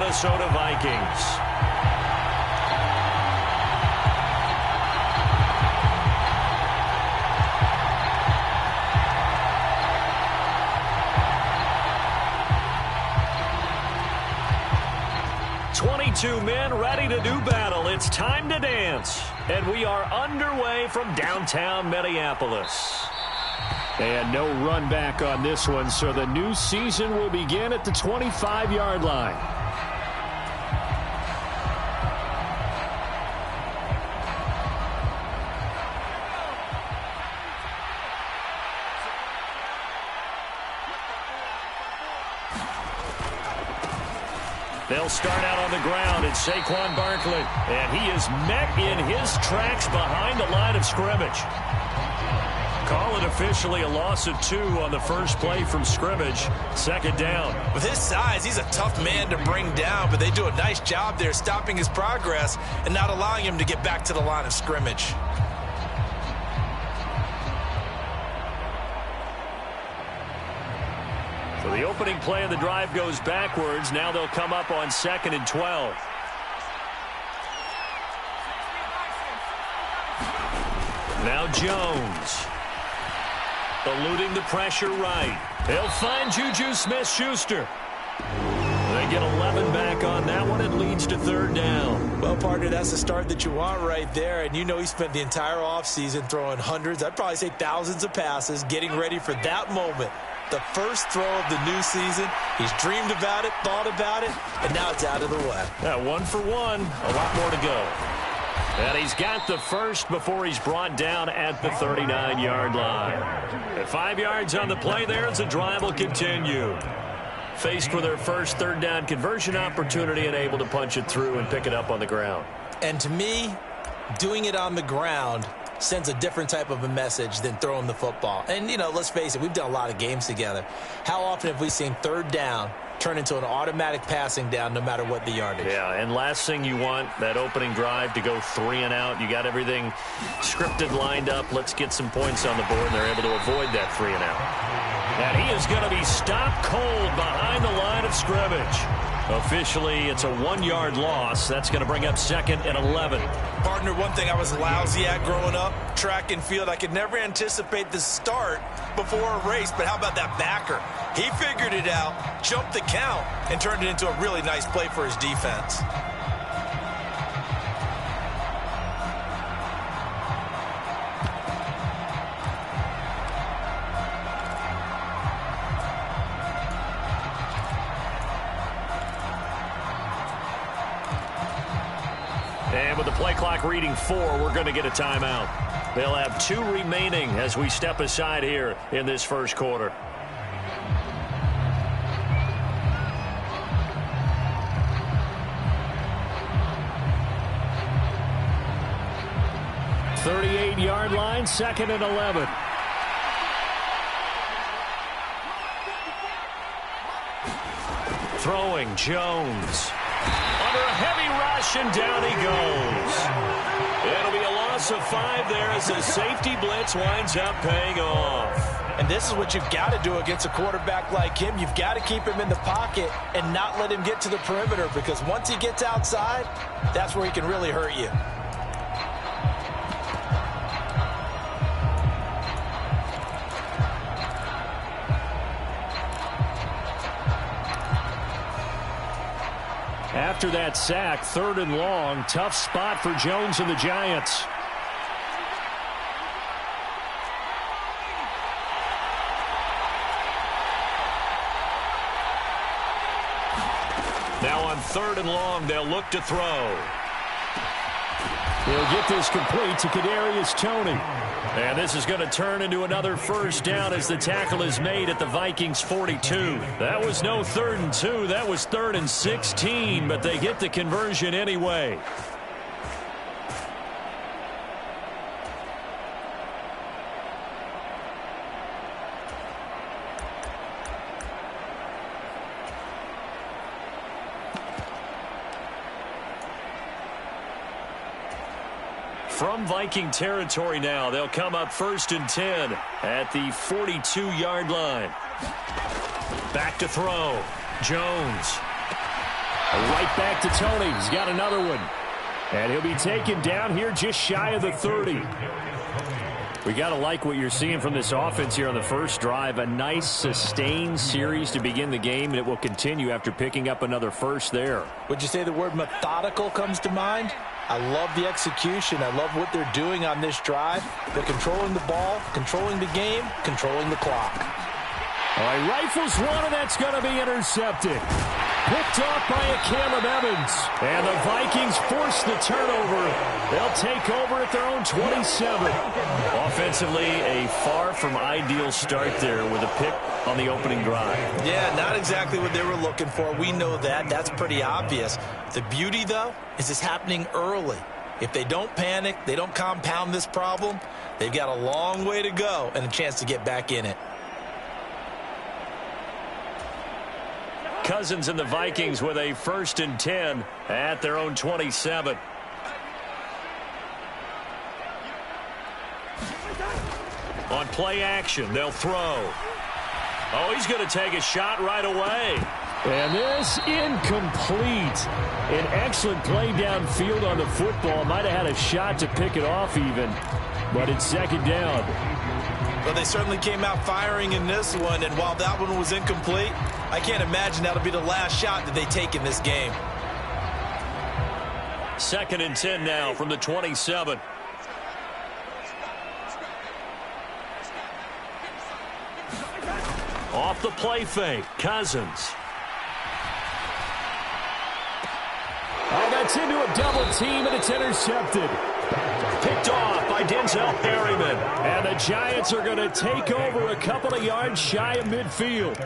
Minnesota Vikings. Two men ready to do battle. It's time to dance. And we are underway from downtown Minneapolis. And no run back on this one, so the new season will begin at the 25-yard line. They'll start out on the ground. It's Saquon Barkley. And he is met in his tracks behind the line of scrimmage. Call it officially a loss of 2 on the first play from scrimmage. Second down. With his size, he's a tough man to bring down, but they do a nice job there stopping his progress and not allowing him to get back to the line of scrimmage. So the opening play of the drive goes backwards. Now they'll come up on 2nd and 12. Now Jones. Eluding the pressure right. He'll find Juju Smith-Schuster. They get 11 back on that one. It leads to 3rd down. Well, partner, that's the start that you want right there. And you know he spent the entire offseason throwing hundreds, I'd probably say thousands of passes, getting ready for that moment. The first throw of the new season. He's dreamed about it, thought about it, and now it's out of the way. 1 for 1. A lot more to go. And he's got the first before he's brought down at the 39-yard line. At 5 yards on the play there as the drive will continue. Faced with their first 3rd down conversion opportunity and able to punch it through and pick it up on the ground. And to me, doing it on the ground sends a different type of a message than throwing the football. And, you know, let's face it, we've done a lot of games together. How often have we seen 3rd down turn into an automatic passing down no matter what the yardage? Yeah, and last thing you want, that opening drive to go 3 and out. You got everything scripted, lined up. Let's get some points on the board, and they're able to avoid that 3 and out. And he is going to be stopped cold behind the line of scrimmage. Officially, it's a 1-yard loss. That's going to bring up 2nd and 11. Partner, one thing I was lousy at growing up, track and field, I could never anticipate the start before a race, but how about that backer? He figured it out, jumped the count, and turned it into a really nice play for his defense. And with the play clock reading 4, we're going to get a timeout. They'll have 2 remaining as we step aside here in this first quarter. .38-yard line, 2nd and 11. Throwing, Jones. Under a heavy rush, and down he goes. It'll be a loss of 5 there as the safety blitz winds up paying off. And this is what you've got to do against a quarterback like him. You've got to keep him in the pocket and not let him get to the perimeter, because once he gets outside, that's where he can really hurt you. After that sack, 3rd and long, tough spot for Jones and the Giants. Now on 3rd and long, they'll look to throw. He'll get this complete to Kadarius Toney. And this is going to turn into another first down as the tackle is made at the Vikings 42. That was no 3rd and 2. That was 3rd and 16, but they get the conversion anyway. From Viking territory now, they'll come up 1st and 10 at the 42-yard line. Back to throw. Jones. Right it back to Tony. He's got another one. And he'll be taken down here just shy of the 30. We got to like what you're seeing from this offense here on the first drive. A nice, sustained series to begin the game, and it will continue after picking up another first there. Would you say the word methodical comes to mind? I love the execution. I love what they're doing on this drive. They're controlling the ball, controlling the game, controlling the clock. All right, rifles one, and that's going to be intercepted. Picked off by a Caleb Evans. And the Vikings force the turnover. They'll take over at their own 27. Offensively, a far from ideal start there with a pick on the opening drive. Yeah, not exactly what they were looking for. We know that. That's pretty obvious. The beauty, though, is it's happening early. If they don't panic, they don't compound this problem, they've got a long way to go and a chance to get back in it. Cousins and the Vikings with a 1st and 10 at their own 27. On play action, they'll throw. Oh, he's going to take a shot right away. And this incomplete. An excellent play downfield on the football. Might have had a shot to pick it off even, but it's 2nd down. Well, they certainly came out firing in this one, and while that one was incomplete, I can't imagine that'll be the last shot that they take in this game. 2nd and 10 now from the 27. Off the play fake, Cousins. Oh, that's into a double team, and it's intercepted. Picked off by Denzel Perryman. And the Giants are going to take over a couple of yards shy of midfield.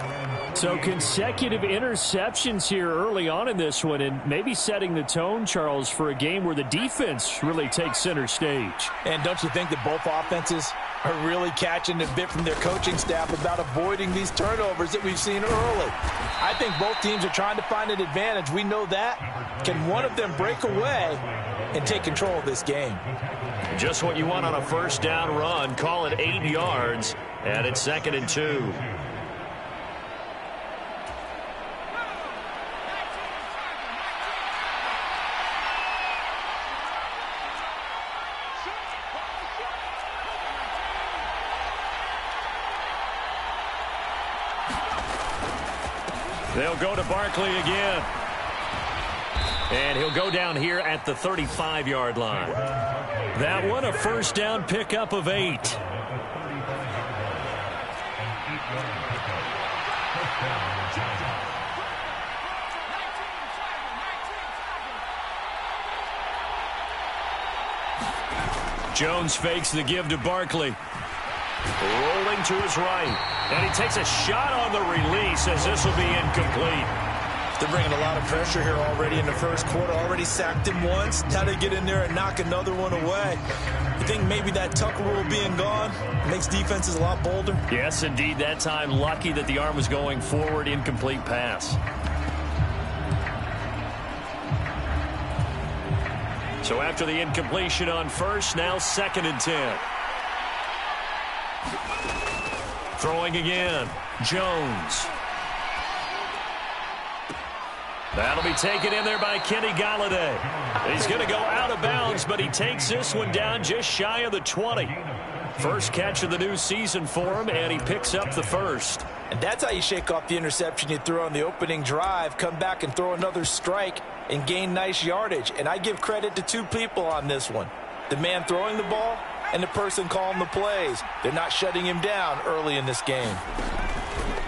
So consecutive interceptions here early on in this one, and maybe setting the tone, Charles, for a game where the defense really takes center stage. And don't you think that both offenses are really catching a bit from their coaching staff about avoiding these turnovers that we've seen early? I think both teams are trying to find an advantage. We know that. Can one of them break away and take control of this game? Just what you want on a 1st down run. Call it 8 yards, and it's 2nd and 2. They'll go to Barkley again. And he'll go down here at the 35-yard line. That one, a 1st down pickup of 8. Jones fakes the give to Barkley. Rolling to his right. And he takes a shot on the release as this will be incomplete. They're bringing a lot of pressure here already in the first quarter. Already sacked him once. Now they get in there and knock another one away. You think maybe that Tucker rule being gone makes defenses a lot bolder? Yes, indeed. That time, lucky that the arm was going forward. Incomplete pass. So after the incompletion on 1st, now 2nd and 10. Throwing again. Jones. That'll be taken in there by Kenny Golladay. He's going to go out of bounds, but he takes this one down just shy of the 20. First catch of the new season for him, and he picks up the 1st. And that's how you shake off the interception you threw on the opening drive, come back and throw another strike and gain nice yardage. And I give credit to 2 people on this one. The man throwing the ball and the person calling the plays. They're not shutting him down early in this game.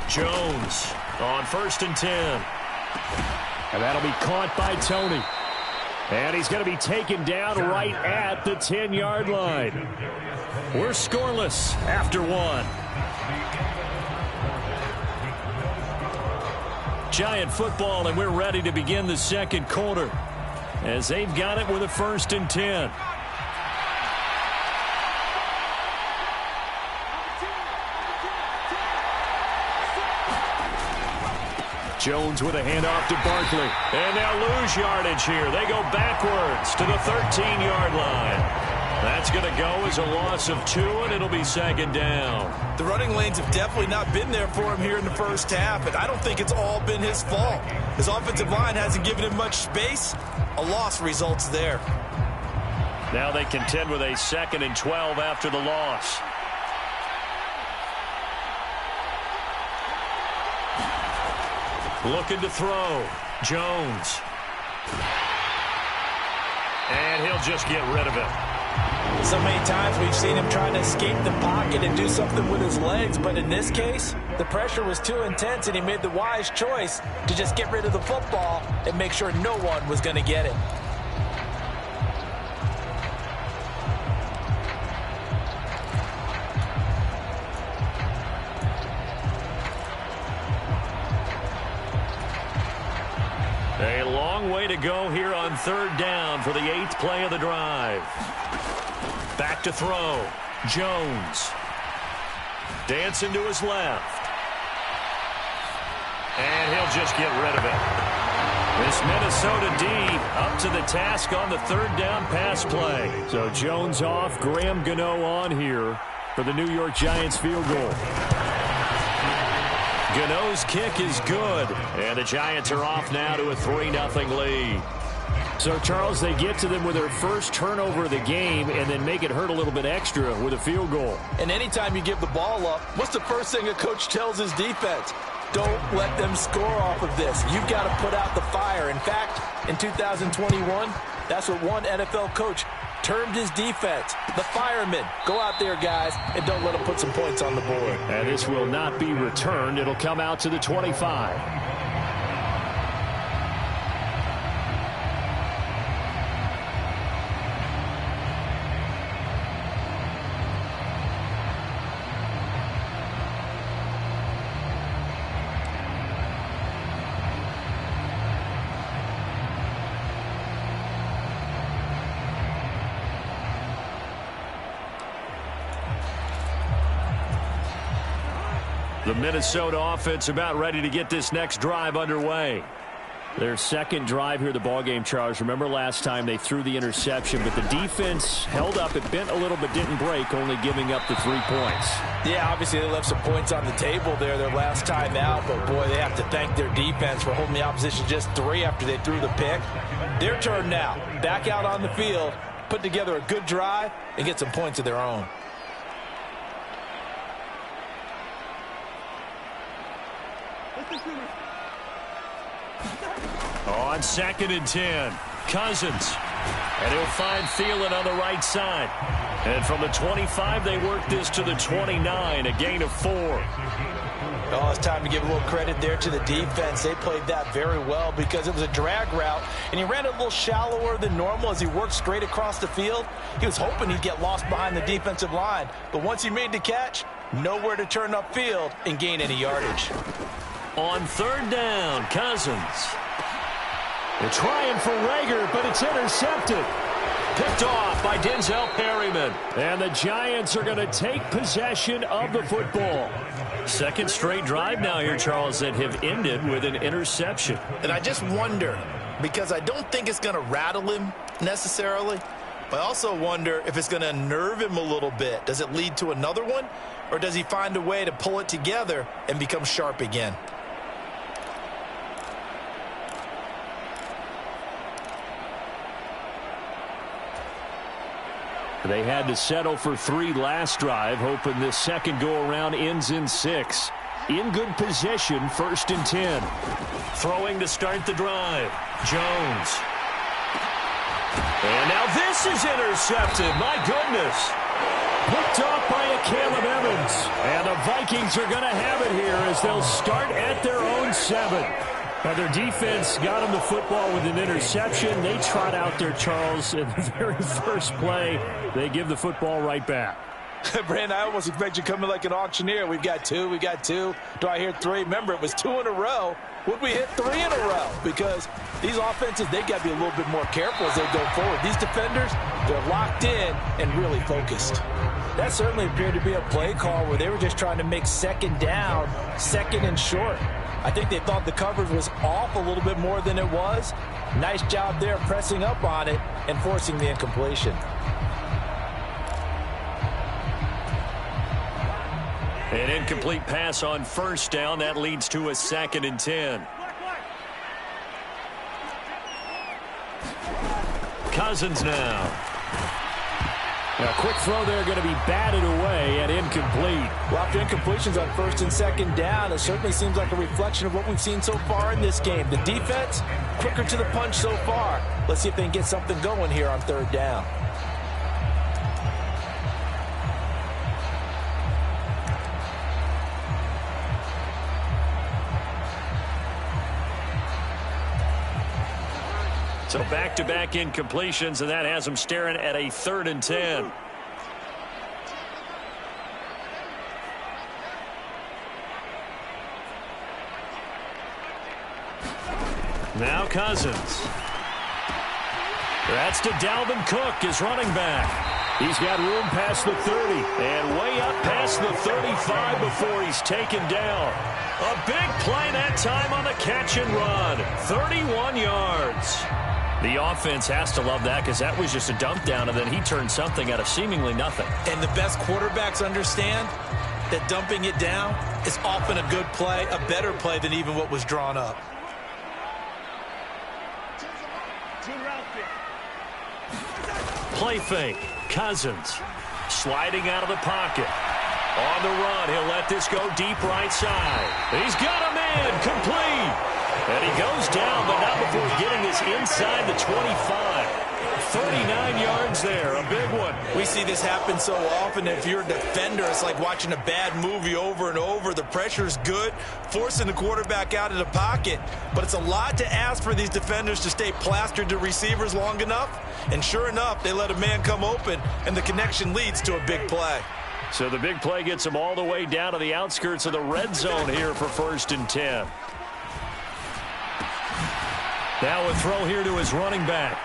Jones on 1st and 10. And that'll be caught by Tony. And he's going to be taken down right at the 10-yard line. We're scoreless after 1. Giant football, and we're ready to begin the 2nd quarter as they've got it with a 1st and 10. Jones with a handoff to Barkley. And they'll lose yardage here. They go backwards to the 13-yard line. That's going to go as a loss of 2, and it'll be second down. The running lanes have definitely not been there for him here in the first half, and I don't think it's all been his fault. His offensive line hasn't given him much space. A loss results there. Now they contend with a 2nd and 12 after the loss. Looking to throw. Jones. And he'll just get rid of it. So many times we've seen him trying to escape the pocket and do something with his legs, but in this case, the pressure was too intense and he made the wise choice to just get rid of the football and make sure no one was going to get it. A long way to go here on 3rd down for the 8th play of the drive. Back to throw. Jones. Dancing to his left. And he'll just get rid of it. This Minnesota D up to the task on the 3rd down pass play. So Jones off, Graham Gano on here for the New York Giants field goal. Gano's kick is good, and the Giants are off now to a 3-0 lead. So, Charles, they get to them with their first turnover of the game and then make it hurt a little bit extra with a field goal. And anytime you give the ball up, what's the first thing a coach tells his defense? Don't let them score off of this. You've got to put out the fire. In fact, in 2021, that's what one NFL coach termed his defense, the firemen. Go out there, guys, and don't let them put some points on the board. And this will not be returned. It'll come out to the 25. The Minnesota offense about ready to get this next drive underway. Their second drive here, the ballgame, Charles. Remember last time they threw the interception, but the defense held up. It bent a little but didn't break, only giving up the 3 points. Yeah, obviously they left some points on the table there their last time out, but boy, they have to thank their defense for holding the opposition just 3 after they threw the pick. Their turn now. Back out on the field, put together a good drive, and get some points of their own. On 2nd and 10, Cousins. And he'll find Thielen on the right side. And from the 25, they work this to the 29, a gain of 4. Oh, it's time to give a little credit there to the defense. They played that very well because it was a drag route, and he ran a little shallower than normal as he worked straight across the field. He was hoping he'd get lost behind the defensive line, but once he made the catch, nowhere to turn upfield and gain any yardage. On 3rd down, Cousins. They're trying for Rager, but it's intercepted. Picked off by Denzel Perryman. And the Giants are going to take possession of the football. Second straight drive now here, Charles, that have ended with an interception. And I just wonder, because I don't think it's going to rattle him necessarily, but I also wonder if it's going to unnerve him a little bit. Does it lead to another one, or does he find a way to pull it together and become sharp again? They had to settle for 3 last drive, hoping this second go-around ends in 6. In good position, 1st and 10. Throwing to start the drive. Jones. And now this is intercepted. My goodness. Picked off by a Caleb Evans. And the Vikings are going to have it here as they'll start at their own 7. Now, their defense got them the football with an interception. They trot out there, Charles, in the very first play. They give the football right back. Brandon, I almost expect you coming like an auctioneer. We've got 2, we got 2. Do I hear 3? Remember, it was 2 in a row. Would we hit 3 in a row? Because these offenses, they got to be a little bit more careful as they go forward. These defenders, they're locked in and really focused. That certainly appeared to be a play call where they were just trying to make 2nd down, 2nd and short. I think they thought the coverage was off a little bit more than it was. Nice job there pressing up on it and forcing the incompletion. An incomplete pass on first down. That leads to a 2nd and 10. Cousins now. A quick throw there going to be batted away and incomplete. Well, after incompletions on 1st and 2nd down, it certainly seems like a reflection of what we've seen so far in this game. The defense, quicker to the punch so far. Let's see if they can get something going here on 3rd down. So back-to-back incompletions, and that has them staring at a 3rd and 10. Now Cousins. That's to Dalvin Cook, his running back. He's got room past the 30. And way up past the 35 before he's taken down. A big play that time on the catch and run. 31 yards. The offense has to love that because that was just a dump down, and then he turned something out of seemingly nothing. And the best quarterbacks understand that dumping it down is often a good play, a better play than even what was drawn up. Play fake. Cousins sliding out of the pocket. On the run, he'll let this go deep right side. He's got a man complete. And he goes down, but not before getting this inside the 25. 39 yards there, a big one. We see this happen so often. If you're a defender, it's like watching a bad movie over and over. The pressure's good, forcing the quarterback out of the pocket. But it's a lot to ask for these defenders to stay plastered to receivers long enough. And sure enough, they let a man come open, and the connection leads to a big play. So the big play gets him all the way down to the outskirts of the red zone here for 1st and 10. Now a throw here to his running back.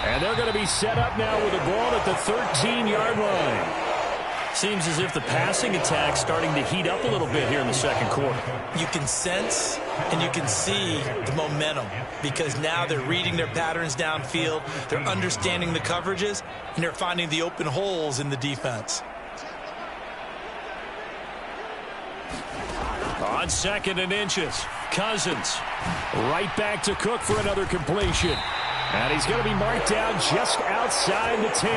And they're going to be set up now with the ball at the 13-yard line. Seems as if the passing attack's starting to heat up a little bit here in the 2nd quarter. You can sense and you can see the momentum because now they're reading their patterns downfield, they're understanding the coverages, and they're finding the open holes in the defense. On 2nd and inches, Cousins. Right back to Cook for another completion. And he's going to be marked down just outside the 10.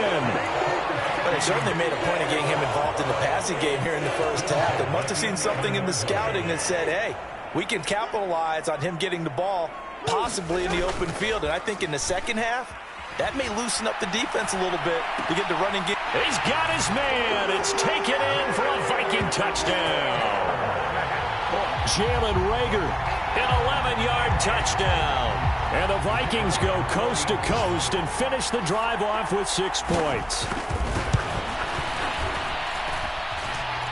But they certainly made a point of getting him involved in the passing game here in the 1st half. They must have seen something in the scouting that said, hey, we can capitalize on him getting the ball possibly in the open field. And I think in the 2nd half, that may loosen up the defense a little bit to get the running game. He's got his man. It's taken in for a Viking touchdown. Jalen Reagor, an 11-yard touchdown. And the Vikings go coast to coast and finish the drive off with 6 points.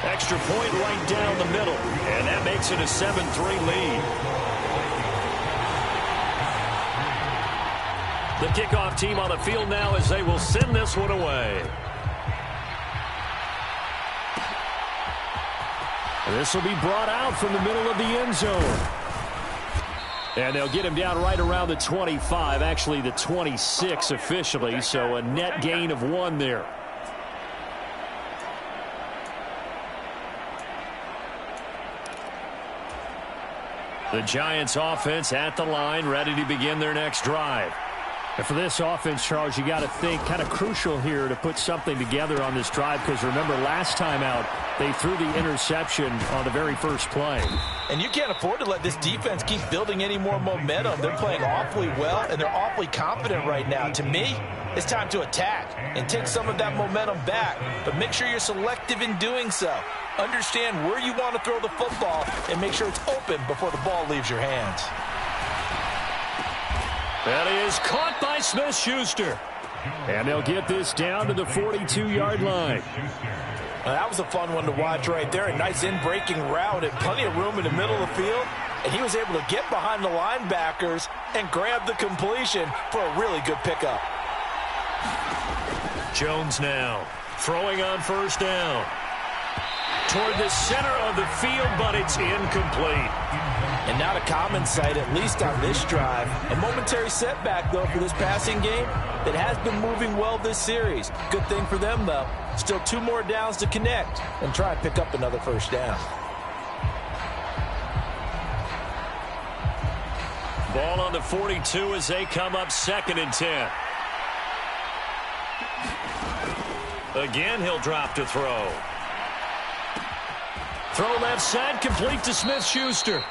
Extra point right down the middle, and that makes it a 7-3 lead. The kickoff team on the field now as they will send this one away. This will be brought out from the middle of the end zone. And they'll get him down right around the 25, actually the 26 officially, so a net gain of 1 there. The Giants offense at the line, ready to begin their next drive. And for this offense, Charles, you got to think kind of crucial here to put something together on this drive because remember last time out they threw the interception on the very first play. And you can't afford to let this defense keep building any more momentum. They're playing awfully well and they're awfully confident right now. To me, it's time to attack and take some of that momentum back. But make sure you're selective in doing so. Understand where you want to throw the football and make sure it's open before the ball leaves your hands. That is caught by Smith-Schuster. And they'll get this down to the 42-yard line. Well, that was a fun one to watch right there. A nice in-breaking route and plenty of room in the middle of the field. And he was able to get behind the linebackers and grab the completion for a really good pickup. Jones now throwing on first down. Toward the center of the field, but it's incomplete. And not a common sight, at least on this drive. A momentary setback, though, for this passing game that has been moving well this series. Good thing for them, though. Still 2 more downs to connect and try and pick up another first down. Ball on the 42 as they come up 2nd and 10. Again, he'll drop to throw. Throw left side, complete to Smith-Schuster.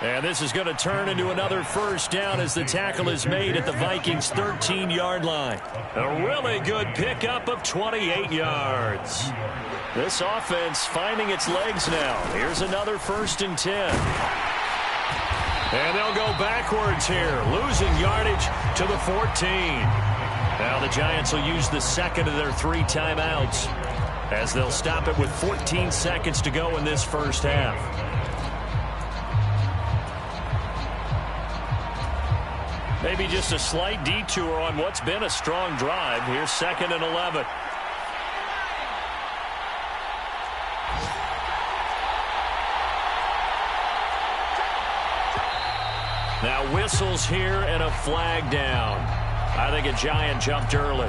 And this is going to turn into another first down as the tackle is made at the Vikings' 13-yard line. A really good pickup of 28 yards. This offense finding its legs now. Here's another 1st and 10. And they'll go backwards here, losing yardage to the 14. Now the Giants will use the second of their 3 timeouts as they'll stop it with 14 seconds to go in this first half. Maybe just a slight detour on what's been a strong drive. Here's 2nd and 11. Now whistles here and a flag down. I think a Giant jumped early.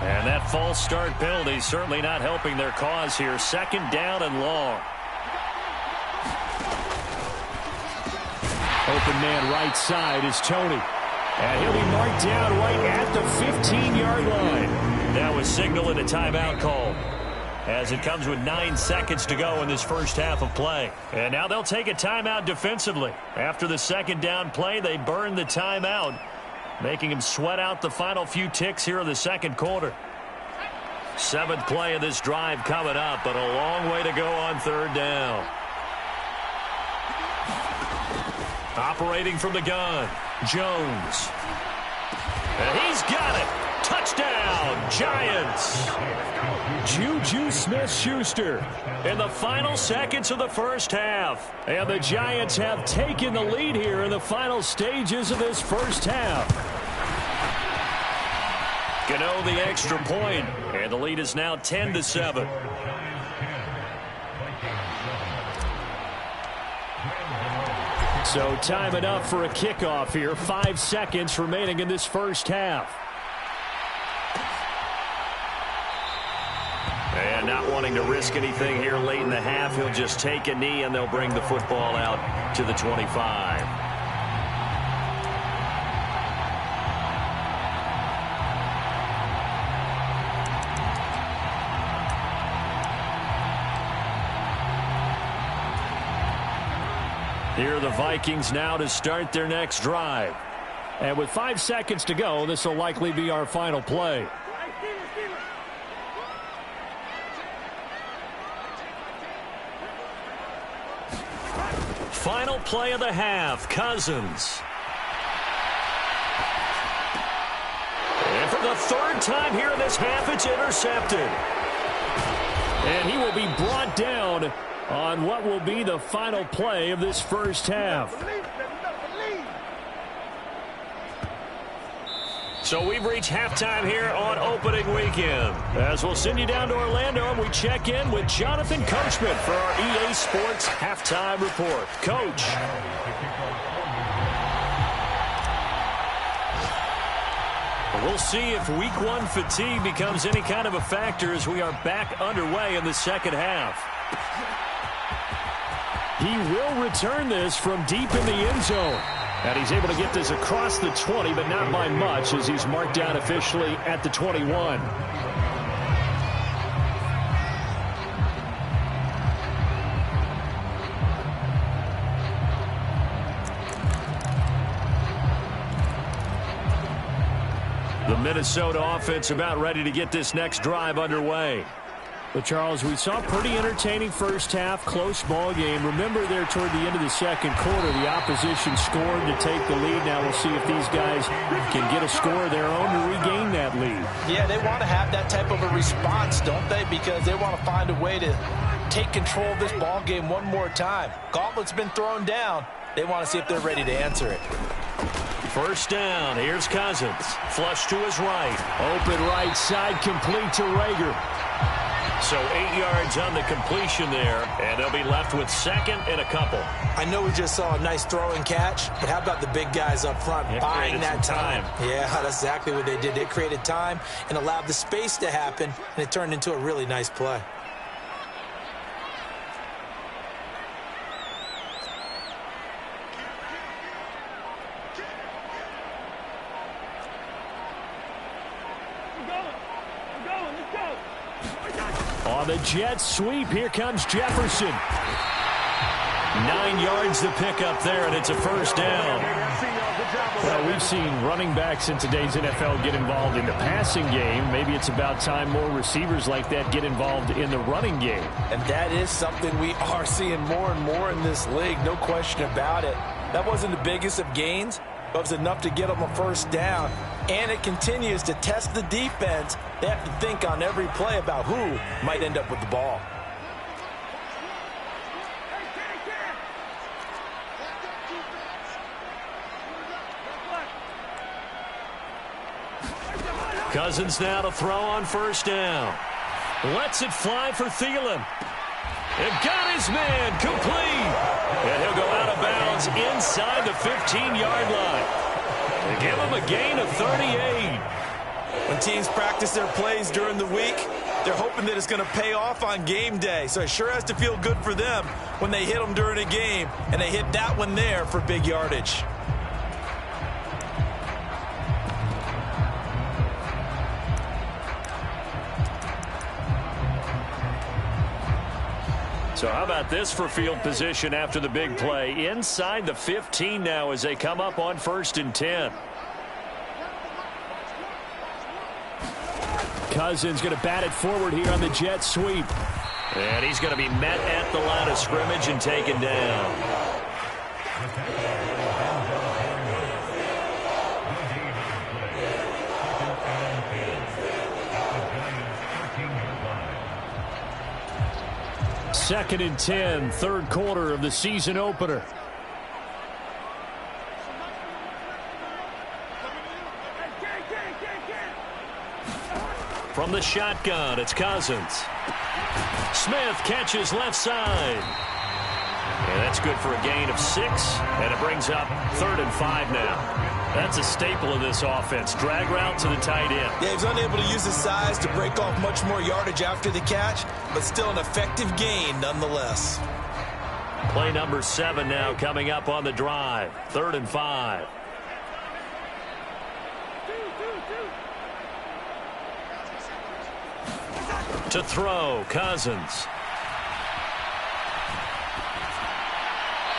And that false start penalty certainly not helping their cause here. 2nd down and long. Open man right side is Tony. And he'll be marked down right at the 15-yard line. That was signaling a timeout call as it comes with 9 seconds to go in this first half of play. And now they'll take a timeout defensively. After the 2nd down play, they burn the timeout, making him sweat out the final few ticks here in the 2nd quarter. 7th play of this drive coming up, but a long way to go on 3rd down. Operating from the gun, Jones. And he's got it. Touchdown, Giants. Juju Smith-Schuster In the final seconds of the first half. And the Giants have taken the lead here in the final stages of this first half. Gano the extra point, and the lead is now 10-7. So time enough for a kickoff here. 5 seconds remaining in this first half. And not wanting to risk anything here late in the half, he'll just take a knee and they'll bring the football out to the 25. Here are the Vikings now to start their next drive. And with 5 seconds to go, this will likely be our final play. Final play of the half, Cousins. And for the 3rd time here in this half, it's intercepted. And he will be brought down on what will be the final play of this first half. So we've reached halftime here on opening weekend. As we'll send you down to Orlando and we check in with Jonathan Coachman for our EA Sports Halftime Report. Coach. We'll see if week 1 fatigue becomes any kind of a factor as we are back underway in the second half. He will return this from deep in the end zone. And he's able to get this across the 20, but not by much as he's marked down officially at the 21. The Minnesota offense about ready to get this next drive underway. But, Charles, we saw a pretty entertaining first half, close ball game. Remember there toward the end of the second quarter, the opposition scored to take the lead. Now we'll see if these guys can get a score of their own to regain that lead. Yeah, they want to have that type of a response, don't they? Because they want to find a way to take control of this ball game one more time. Gauntlet's been thrown down. They want to see if they're ready to answer it. First down. Here's Cousins. Flush to his right. Open right side, complete to Rager. So 8 yards on the completion there, and they'll be left with second and a couple. I know we just saw a nice throw and catch, but how about the big guys up front buying that time? Yeah, that's exactly what they did. They created time and allowed the space to happen, and it turned into a really nice play. On the jet sweep, here comes Jefferson. 9 yards to pick up there, and it's a first down. Well, we've seen running backs in today's NFL get involved in the passing game. Maybe it's about time more receivers like that get involved in the running game. And that is something we are seeing more and more in this league, no question about it. That wasn't the biggest of gains, but it was enough to get them a first down. And it continues to test the defense. They have to think on every play about who might end up with the ball. Cousins now to throw on first down. Lets it fly for Thielen. And got his man complete. And he'll go out of bounds inside the 15-yard line. They give him a gain of 38. When teams practice their plays during the week, they're hoping that it's going to pay off on game day. So it sure has to feel good for them when they hit them during a game, and they hit that one there for big yardage. So how about this for field position after the big play? Inside the 15 now as they come up on 1st and 10. Cousins going to bat it forward here on the jet sweep. And he's going to be met at the line of scrimmage and taken down. Second and 10, third quarter of the season opener. From the shotgun, it's Cousins. Smith catches left side. And that's good for a gain of 6, and it brings up 3rd and 5 now. That's a staple of this offense. Drag route to the tight end. Yeah, he was unable to use his size to break off much more yardage after the catch, but still an effective gain nonetheless. Play number 7 now coming up on the drive. 3rd and 5. To throw, Cousins.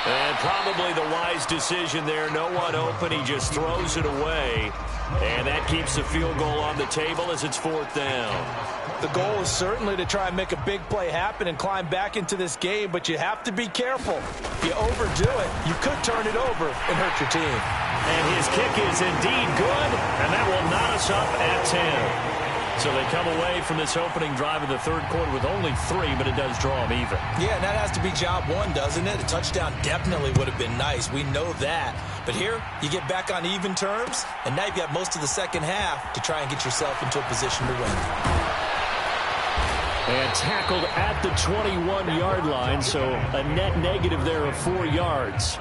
And probably the wise decision there. No one open. He just throws it away. And that keeps the field goal on the table as it's 4th down. The goal is certainly to try and make a big play happen and climb back into this game, but you have to be careful. If you overdo it, you could turn it over and hurt your team. And his kick is indeed good, and that will knot us up at 10. So they come away from this opening drive of the 3rd quarter with only 3, but it does draw them even. Yeah, and that has to be job 1, doesn't it? A touchdown definitely would have been nice. We know that. But here, you get back on even terms, and now you've got most of the second half to try and get yourself into a position to win. And tackled at the 21-yard line, so a net negative there of 4 yards.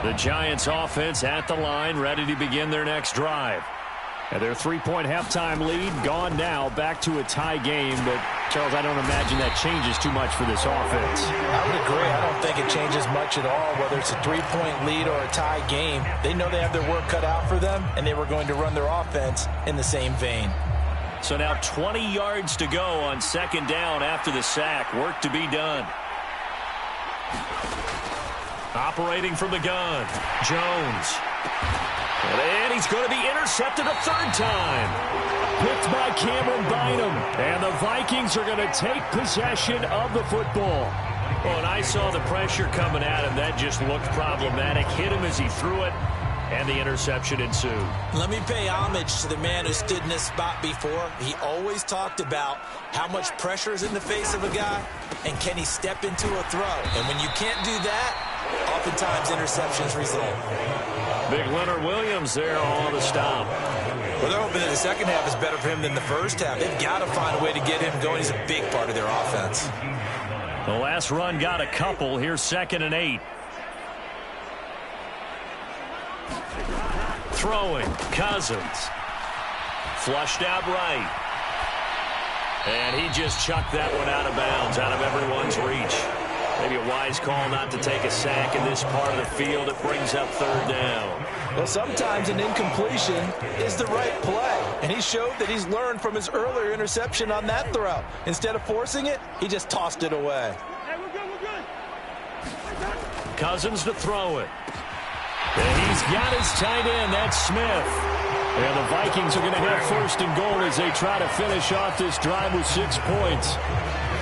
The Giants offense at the line, ready to begin their next drive. And their 3-point halftime lead gone now, back to a tie game. But, Charles, I don't imagine that changes too much for this offense. I would agree. I don't think it changes much at all, whether it's a 3-point lead or a tie game. They know they have their work cut out for them, and they were going to run their offense in the same vein. So now 20 yards to go on 2nd down after the sack. Work to be done. Operating from the gun, Jones. And he's going to be intercepted a 3rd time. Picked by Cameron Bynum. And the Vikings are going to take possession of the football. Well, and I saw the pressure coming at him. That just looked problematic. Hit him as he threw it. and the interception ensued. Let me pay homage to the man who stood in this spot before. He always talked about how much pressure is in the face of a guy, and can he step into a throw. And when you can't do that, oftentimes interceptions result. Big Leonard Williams there on the stop. Well, they're hoping that the second half is better for him than the first half. They've got to find a way to get him going. He's a big part of their offense. The last run got a couple. Here's 2nd and 8. Throwing, Cousins. Flushed out right. And he just chucked that one out of bounds, out of everyone's reach. Maybe a wise call not to take a sack in this part of the field. It brings up 3rd down. Well, sometimes an incompletion is the right play. And he showed that he's learned from his earlier interception on that throw. Instead of forcing it, he just tossed it away. Hey, we're good. Cousins to throw it. And he's got his tight end. That's Smith. And the Vikings are going to have 1st and goal as they try to finish off this drive with 6 points.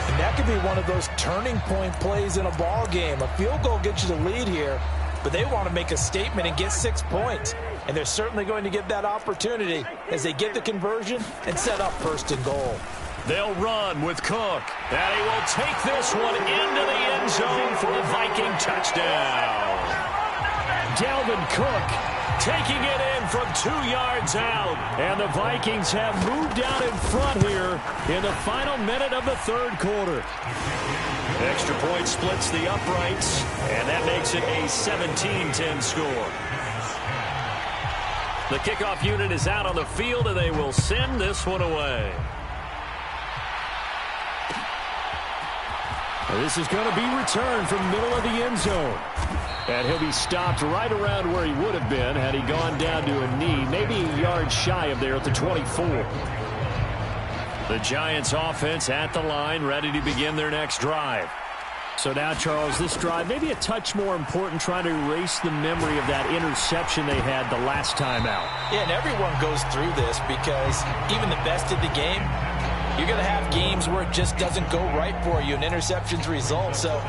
And that could be one of those turning point plays in a ball game. A field goal gets you the lead here, but they want to make a statement and get 6 points. And they're certainly going to get that opportunity as they get the conversion and set up 1st and goal. They'll run with Cook. And he will take this one into the end zone for a Viking touchdown. Dalvin Cook taking it in from 2 yards out. And the Vikings have moved out in front here in the final minute of the 3rd quarter. Extra point splits the uprights, and that makes it a 17-10 score. The kickoff unit is out on the field, and they will send this one away. This is going to be returned from middle of the end zone. And he'll be stopped right around where he would have been had he gone down to a knee, maybe a yard shy of there at the 24. The Giants offense at the line, ready to begin their next drive. So now, Charles, this drive maybe a touch more important, trying to erase the memory of that interception they had the last time out. Yeah, and everyone goes through this because even the best of the game, you're going to have games where it just doesn't go right for you and interceptions result. So,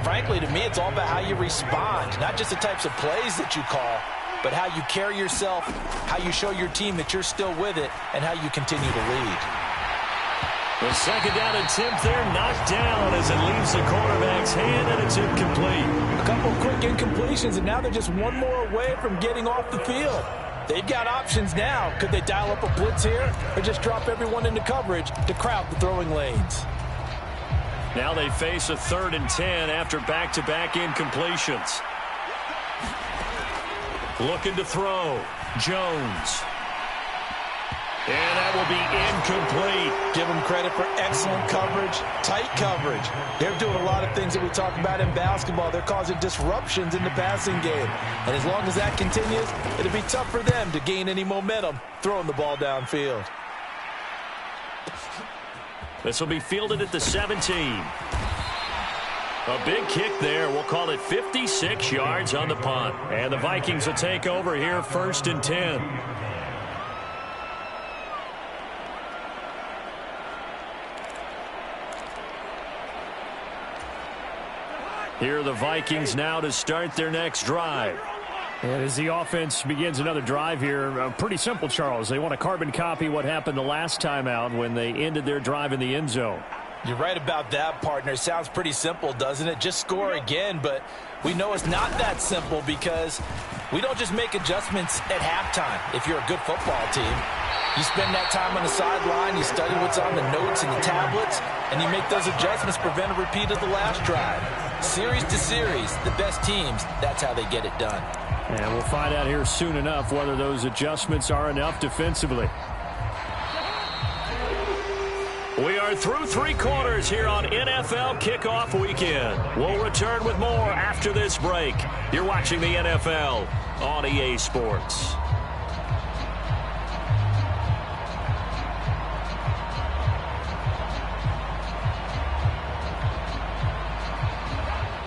frankly, to me, it's all about how you respond, not just the types of plays that you call, but how you carry yourself, how you show your team that you're still with it, and how you continue to lead. The 2nd down attempt there knocked down as it leaves the quarterback's hand, and it's incomplete. A couple of quick incompletions, and now they're just one more away from getting off the field. They've got options now. Could they dial up a blitz here or just drop everyone into coverage to crowd the throwing lanes? Now they face a 3rd and 10 after back-to-back incompletions. Looking to throw. Jones. And that will be incomplete. Give them credit for excellent coverage, tight coverage. They're doing a lot of things that we talk about in basketball. They're causing disruptions in the passing game. And as long as that continues, it'll be tough for them to gain any momentum throwing the ball downfield. This will be fielded at the 17. A big kick there. We'll call it 56 yards on the punt. And the Vikings will take over here 1st and 10. Here are the Vikings now to start their next drive. And as the offense begins another drive here, pretty simple, Charles. They want to carbon copy what happened the last time out when they ended their drive in the end zone. You're right about that, partner. Sounds pretty simple, doesn't it? Just score again, but we know it's not that simple because we don't just make adjustments at halftime if you're a good football team. You spend that time on the sideline, you study what's on the notes and the tablets, and you make those adjustments to prevent a repeat of the last drive. Series to series, the best teams, that's how they get it done. And we'll find out here soon enough whether those adjustments are enough defensively. We are through 3 quarters here on NFL Kickoff Weekend. We'll return with more after this break. You're watching the NFL on EA Sports.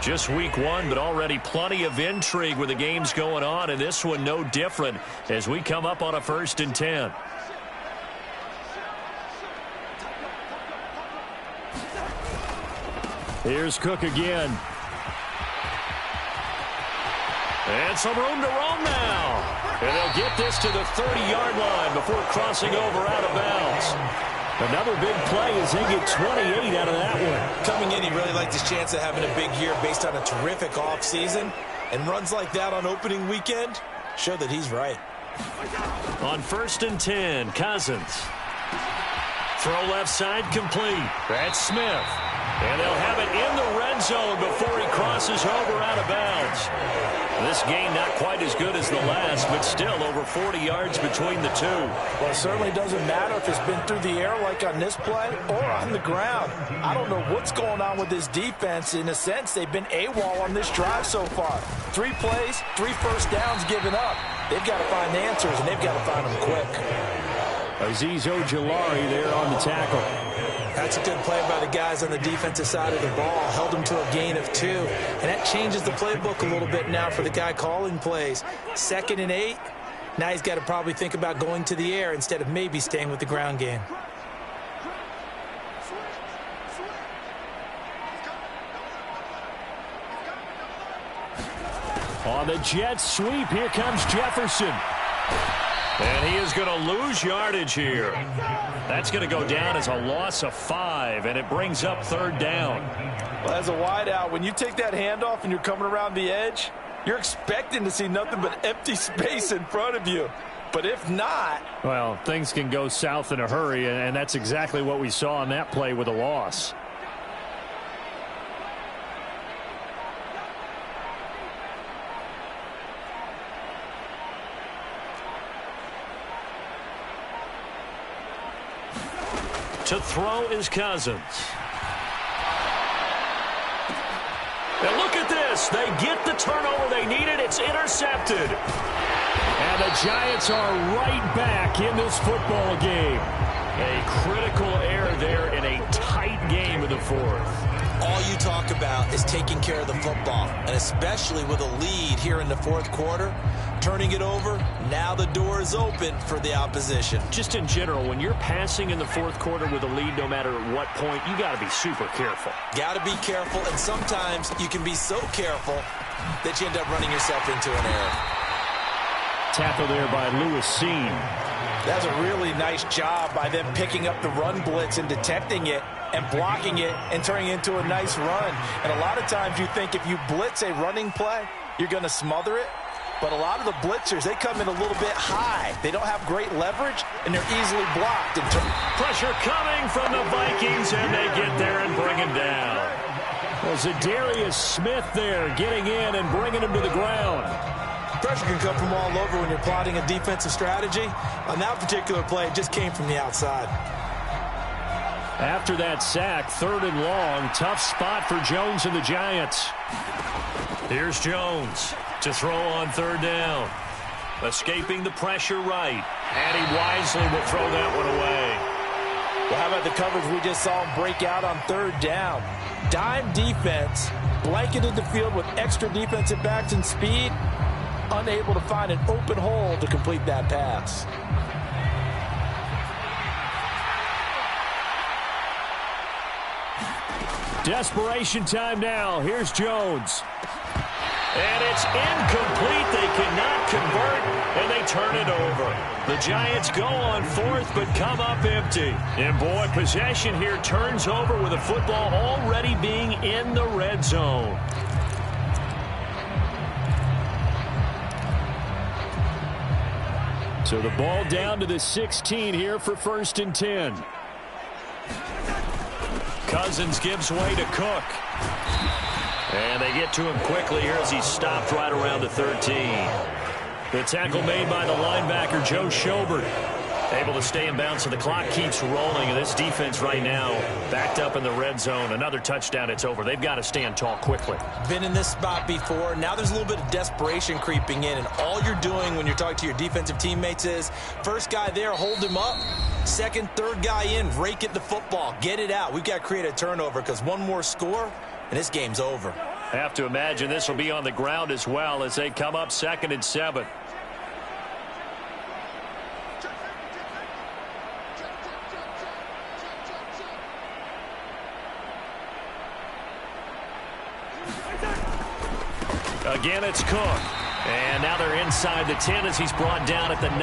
Just week 1, but already plenty of intrigue with the games going on, and this one no different as we come up on a 1st and 10. Here's Cook again. And some room to roam now. And they'll get this to the 30-yard line before crossing over out of bounds. Another big play as they get 28 out of that one. Coming in, he really liked his chance of having a big year based on a terrific offseason. And runs like that on opening weekend show that he's right. On 1st and 10, Cousins. Throw left side complete. That's Smith. And they'll have it in the red zone before he crosses over out of bounds. This gain not quite as good as the last, but still over 40 yards between the two. Well, it certainly doesn't matter if it's been through the air like on this play or on the ground. I don't know what's going on with this defense. In a sense, they've been AWOL on this drive so far. 3 plays, 3 first downs given up. They've got to find answers, and they've got to find them quick. Azeez Ojulari there on the tackle. That's a good play by the guys on the defensive side of the ball. Held him to a gain of 2. And that changes the playbook a little bit now for the guy calling plays. 2nd and 8. Now he's got to probably think about going to the air instead of maybe staying with the ground game. On the jet sweep, here comes Jefferson. And he is going to lose yardage here. That's going to go down as a loss of 5, and it brings up 3rd down. Well, as a wideout, when you take that handoff and you're coming around the edge, you're expecting to see nothing but empty space in front of you. But if not... Well, things can go south in a hurry, and that's exactly what we saw on that play with a loss. To throw is Cousins. And look at this. They get the turnover they needed. It's intercepted. And the Giants are right back in this football game. A critical error there in a tight game in the 4th. All you talk about is taking care of the football, and especially with a lead here in the 4th quarter. Turning it over, now the door is open for the opposition. Just in general, when you're passing in the 4th quarter with a lead, no matter at what point, you got to be super careful. Got to be careful, and sometimes you can be so careful that you end up running yourself into an error. Tackle there by Lewis Seen. That's a really nice job by them picking up the run blitz and detecting it and blocking it and turning it into a nice run. And a lot of times you think if you blitz a running play, you're going to smother it. But a lot of the blitzers, they come in a little bit high. They don't have great leverage, and they're easily blocked. Pressure coming from the Vikings, and they get there and bring him down. Well, Zadarius Smith there getting in and bringing him to the ground. Pressure can come from all over when you're plotting a defensive strategy. On that particular play, it just came from the outside. After that sack, 3rd and long, tough spot for Jones and the Giants. Here's Jones to throw on 3rd down. Escaping the pressure right. And he wisely will throw that one away. Well, how about the coverage we just saw him break out on 3rd down? Dime defense, blanketed the field with extra defensive backs and speed, unable to find an open hole to complete that pass. Desperation time now. Here's Jones. And it's incomplete. They cannot convert, and they turn it over. The Giants go on 4th, but come up empty. And, boy, possession here turns over with the football already being in the red zone. So the ball down to the 16 here for 1st and 10. Cousins gives way to Cook. And they get to him quickly here as he's stopped right around the 13. The tackle made by the linebacker, Joe Schobert. Able to stay in bounds, so the clock keeps rolling. And this defense right now backed up in the red zone. Another touchdown, it's over. They've got to stand tall quickly. Been in this spot before. Now there's a little bit of desperation creeping in. And all you're doing when you're talking to your defensive teammates is, first guy there, hold him up. 2nd, 3rd guy in, rake at the football. Get it out. We've got to create a turnover because one more score, and this game's over. Have to imagine this will be on the ground as well as they come up 2nd and 7. Again, it's Cook. And now they're inside the 10 as he's brought down at the 9.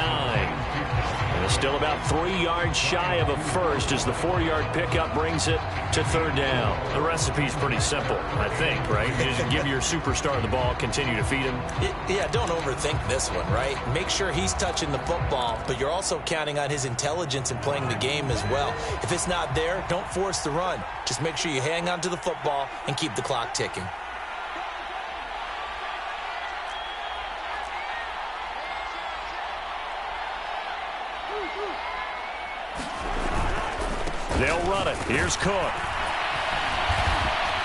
And it's still about 3 yards shy of a first as the 4-yard pickup brings it to 3rd down. The recipe's pretty simple, I think, right? You just give your superstar the ball, continue to feed him. Yeah, don't overthink this one, right? Make sure he's touching the football, but you're also counting on his intelligence in playing the game as well. If it's not there, don't force the run. Just make sure you hang on to the football and keep the clock ticking. They'll run it. Here's Cook.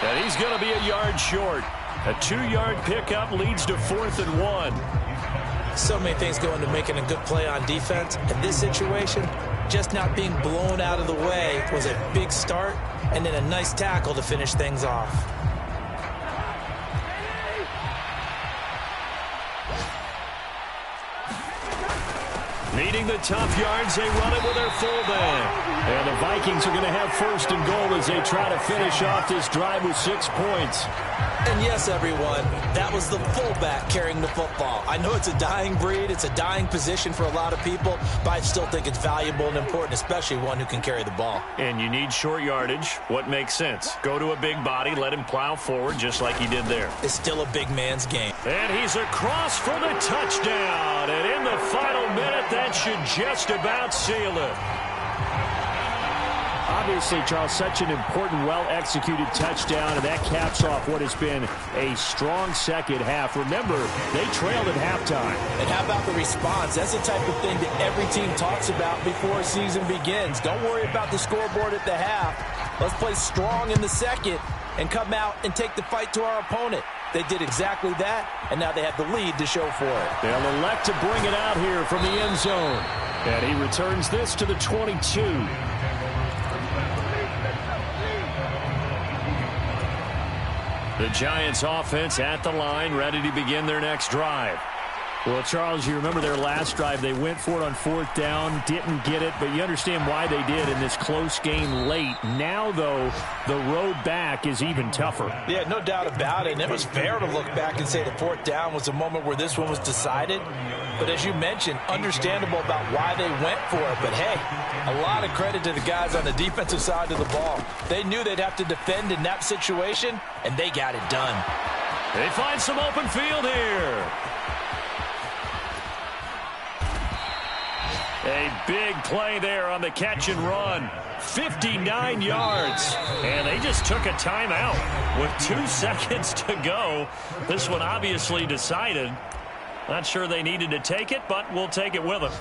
And he's going to be a yard short. A 2-yard pickup leads to 4th and 1. So many things go into making a good play on defense. In this situation, just not being blown out of the way was a big start, and then a nice tackle to finish things off. Needing the tough yards, they run it with their fullback. And the Vikings are going to have 1st and goal as they try to finish off this drive with 6 points. And yes, everyone, that was the fullback carrying the football. I know it's a dying breed, it's a dying position for a lot of people, but I still think it's valuable and important, especially one who can carry the ball. And you need short yardage. What makes sense? Go to a big body, let him plow forward just like he did there. It's still a big man's game. And he's across for the touchdown. And in the final minute, that should just about seal it. Obviously, Charles, such an important, well-executed touchdown, and that caps off what has been a strong second half. Remember, they trailed at halftime. And how about the response? That's the type of thing that every team talks about before a season begins. Don't worry about the scoreboard at the half. Let's play strong in the second and come out and take the fight to our opponent. They did exactly that, and now they have the lead to show for it. They'll elect to bring it out here from the end zone. And he returns this to the 22. The Giants offense at the line, ready to begin their next drive. Well, Charles, you remember their last drive. They went for it on 4th down, didn't get it, but you understand why they did in this close game late. Now, though, the road back is even tougher. Yeah, no doubt about it. And it was fair to look back and say the 4th down was a moment where this one was decided. But as you mentioned, understandable about why they went for it. But, hey, a lot of credit to the guys on the defensive side of the ball. They knew they'd have to defend in that situation, and they got it done. They find some open field here. A big play there on the catch and run. 59 yards. And they just took a timeout with 2 seconds to go. This one obviously decided. Not sure they needed to take it, but we'll take it with them.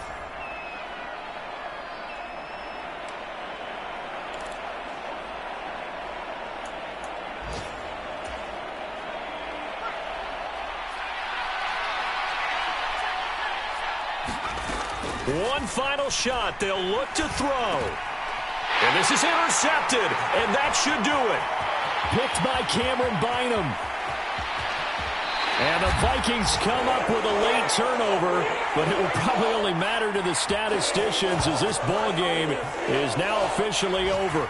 One final shot. They'll look to throw. And this is intercepted, and that should do it. Picked by Cameron Bynum. And the Vikings come up with a late turnover, but it will probably only matter to the statisticians as this ball game is now officially over.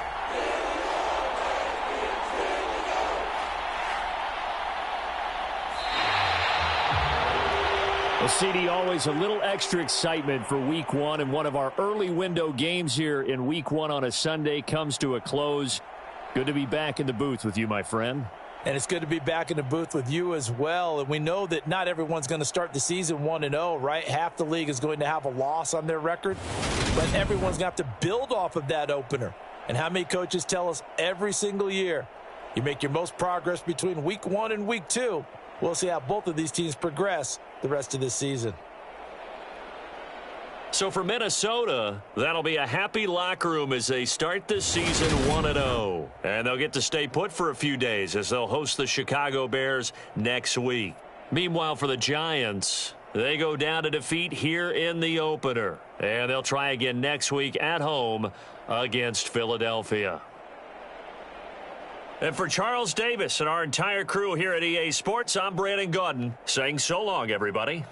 Well, CD, always a little extra excitement for Week 1, and one of our early window games here in Week 1 on a Sunday comes to a close. Good to be back in the booth with you, my friend. And it's good to be back in the booth with you as well. And we know that not everyone's going to start the season 1-0, right? Half the league is going to have a loss on their record. But everyone's going to have to build off of that opener. And how many coaches tell us every single year, you make your most progress between Week 1 and Week 2. We'll see how both of these teams progress the rest of this season. So for Minnesota, that'll be a happy locker room as they start this season 1-0. And they'll get to stay put for a few days as they'll host the Chicago Bears next week. Meanwhile, for the Giants, they go down to defeat here in the opener. And they'll try again next week at home against Philadelphia. And for Charles Davis and our entire crew here at EA Sports, I'm Brandon Gaudin saying so long, everybody.